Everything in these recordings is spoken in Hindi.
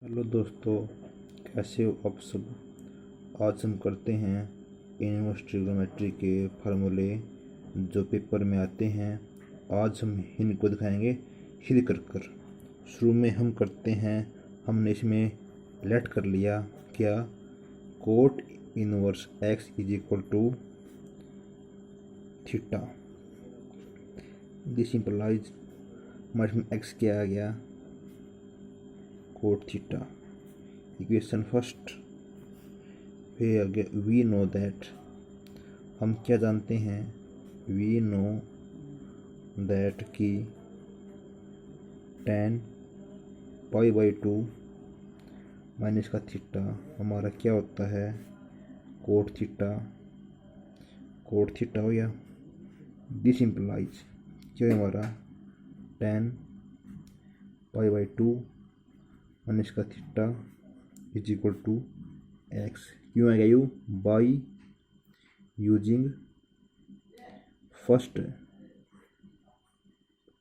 हेलो दोस्तों, कैसे हो आप सब। आज हम करते हैं इनवर्स ट्रिग्नोमेट्री के फार्मूले जो पेपर में आते हैं। आज हम इनको दिखाएंगे हिल कर। शुरू में हम करते हैं, हमने इसमें लेट कर लिया क्या, cot inverse x is equal to theta. This simplifies हमारे इसमें एक्स क्या आ गया, कोट थीटा। इक्वेशन फर्स्ट, फिर आगे वी नो दैट, हम क्या जानते हैं, वी नो दैट कि tan पाई बाई 2 माइनस का थीटा हमारा क्या होता है, कोट थीटा हो गया। दिस इम्प्लाइज क्या है हमारा, tan पाई बाई 2 माइनस का theta is equal to x. क्यों आएगा यू, बाई यूजिंग फर्स्ट,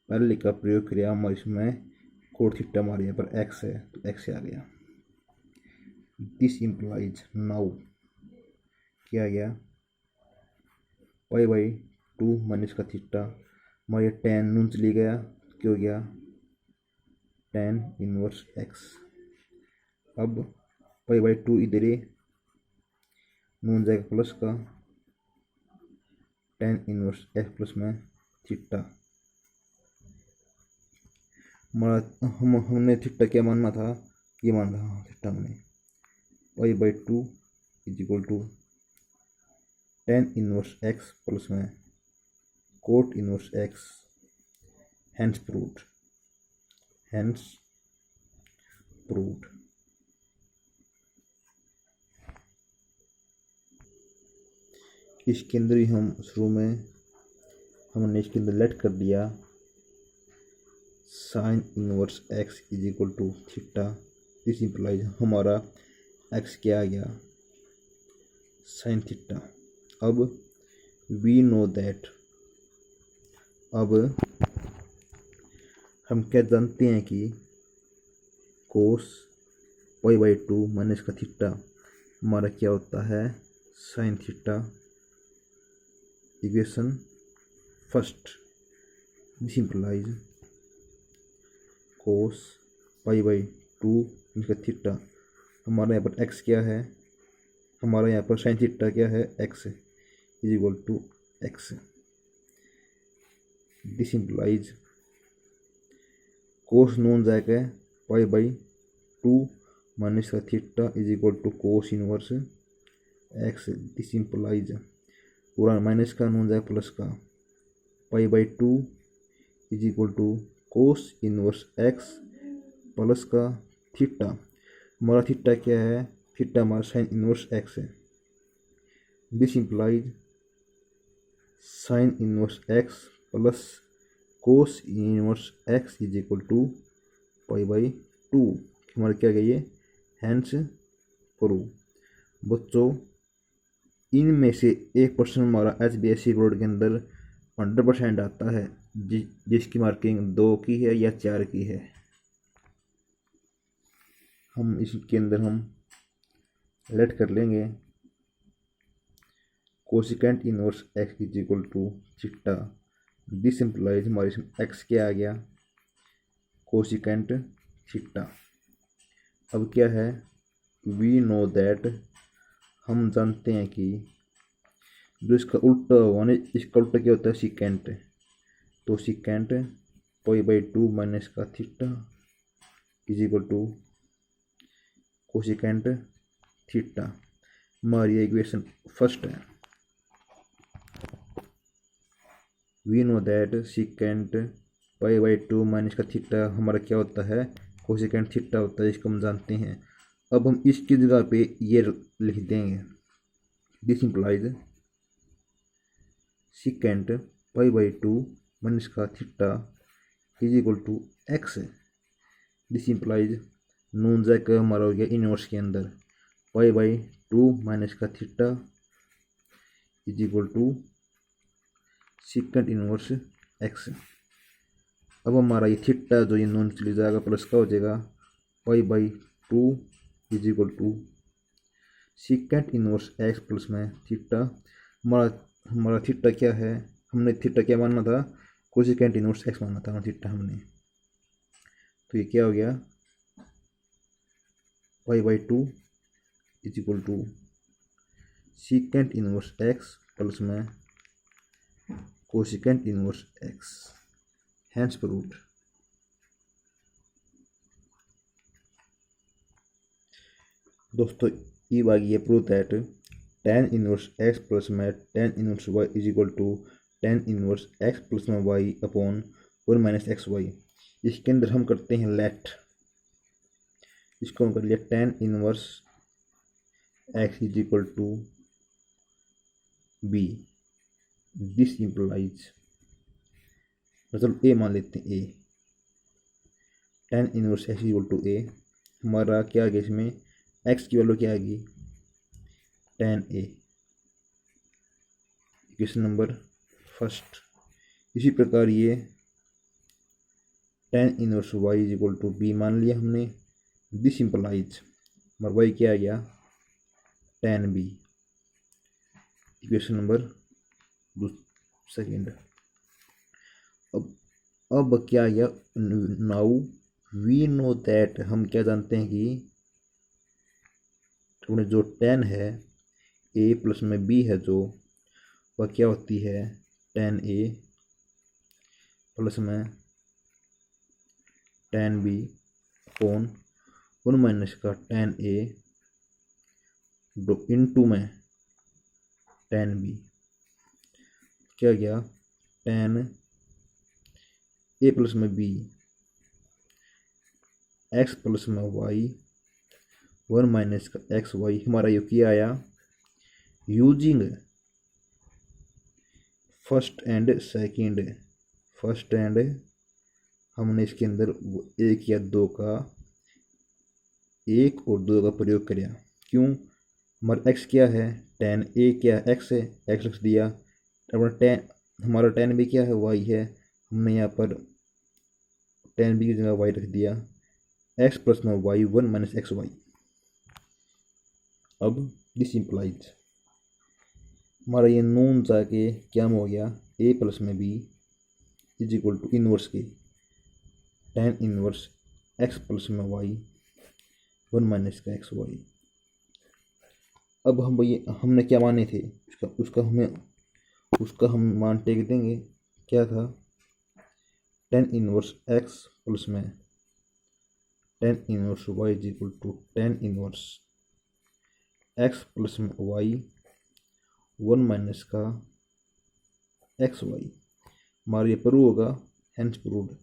पहले का प्रयोग किया हमारे इसमें कोट थीटा हमारे यहाँ पर एक्स है तो एक्स आ गया। दिस इम्प्लाइज नाउ क्या आ गया, पाई बाई 2 माइनस का थीटा हमारे tan नून चली गया, क्या हो गया, tan इनवर्स एक्स। अब पाई बाई 2 इधर ही नून जाएगा प्लस का, tan इनवर्स एक्स प्लस में थीटा। हमारा हमने थीटा क्या मानना था, ये मानना था थीटा हमने, pi by 2 is equal to tan inverse x plus में cot inverse x. Hence proved, इसके अंदर ही हम शुरू में हमने इसके अंदर लेट कर दिया sine inverse x is equal to theta. This implies हमारा एक्स क्या आ गया, साइन थीटा। अब वी नो दैट, अब हम क्या जानते हैं कि कोस पाई बाई 2 माइनस का थीटा हमारा क्या होता है, sine theta. Equation first, this implies cos pi by 2 minus का थीटा हमारा यहाँ पर एक्स क्या है, हमारा यहाँ पर साइन थीटा क्या है, x is equal to x. This implies cos नोन जाएगा पाई बाई 2 माइनस का theta is equal to cos inverse x. This implies पूरा माइनस का नोन जाएगा प्लस का, pi by 2 is equal to cos inverse x plus का थीटा। हमारा थीटा क्या है, थीटा हमारा साइन इनवर्स एक्स है। This implies sine inverse x plus cos inverse x is equal to pi by 2। हमारा क्या गया ये, हैंस प्रूव। बच्चों, इनमें से एक पर्सन हमारा HBSC बोर्ड के अंदर 100% आता है, जिसकी मार्किंग 2 की है या 4 की है। हम इसके अंदर हम लेट कर लेंगे cosecant inverse x is equal to theta. This implies हमारे इसमें एक्स क्या आ गया, कोसिकेंट थीटा। अब क्या है, वी नो दैट, हम जानते हैं कि जो इसका उल्टा हुआ ना, इसका उल्टा क्या होता है, सिकेंट। तो सिकेंट पाई बाई 2 माइनस का theta is equal to cosecant theta. हमारी इक्वेशन फर्स्ट है। We know that secant pi by 2 minus का थीटा हमारा क्या होता है, कोसिकेंट थीटा होता है, इसको हम जानते हैं। अब हम इसकी जगह पे ये लिख देंगे। This implies secant pi by 2 minus का theta is equal to x. This implies नून जाकर हमारा हो गया इनवर्स के अंदर, पाई बाई 2 माइनस का theta is equal to secant inverse x. अब हमारा ये थीटा जो ये नून चली जाएगा प्लस का हो जाएगा, pi by two is equal to secant inverse x plus में थीटा। हमारा थीटा क्या है, हमने थीटा क्या मानना था, कोसेकेंट इनवर्स एक्स मानना था थीटा हमने। तो ये क्या हो गया, y/2 is equal to secant inverse x plus में cosecant inverse x, hence proved. दोस्तों ये बागी है prove that tan inverse x plus में tan inverse y is equal to tan inverse x plus में y upon 1 minus x y. इसके अंदर हम करते हैं लेट, इसको हम कर लिया tan inverse x is equal to B. This implies, मतलब ए मान लेते हैं, A tan inverse x equal to A. हमारा क्या आ गया इसमें, एक्स की वैल्यू क्या आएगी, tan A, equation number first. इसी प्रकार ये tan inverse y is equal to B मान लिया हमने। दिस इम्प्लाइज हमारा वाई क्या आ गया, tan B, equation number second. अब क्या आ गया, नाउ वी नो दैट, हम क्या जानते हैं कि जो tan है a प्लस में b है जो, वह क्या होती है tan a प्लस में tan b अपॉन 1 माइनस का tan a इंटू में tan b। क्या गया, tan a प्लस में b x प्लस में y 1 माइनस का एक्स वाई। हमारा ये क्या आया, using first and second. First and हमने इसके अंदर एक या दो का, एक और दो का प्रयोग किया। क्यों, हमारा एक्स क्या है, tan ए क्या है, एक्स है, एक्स रख दिया। हमारा tan बी क्या है, वाई है, हमने यहाँ पर tan बी की जगह वाई रख दिया। एक्स प्लस में वाई 1 माइनस एक्स वाई। अब दिस इम्प्लाइज हमारा ये नून जाके क्या हो गया, ए प्लस में B is equal to inverse के tan इनवर्स एक्स प्लस में वाई 1 माइनस का एक्स वाई। अब हमने क्या माने थे, उसका हम मान टेक देंगे। क्या था, tan इनवर्स एक्स प्लस में tan inverse y is equal to tan inverse x plus में वाई 1 माइनस का एक्स वाई। हमारा ये प्रूव होगा, हैंस प्रूव्ड।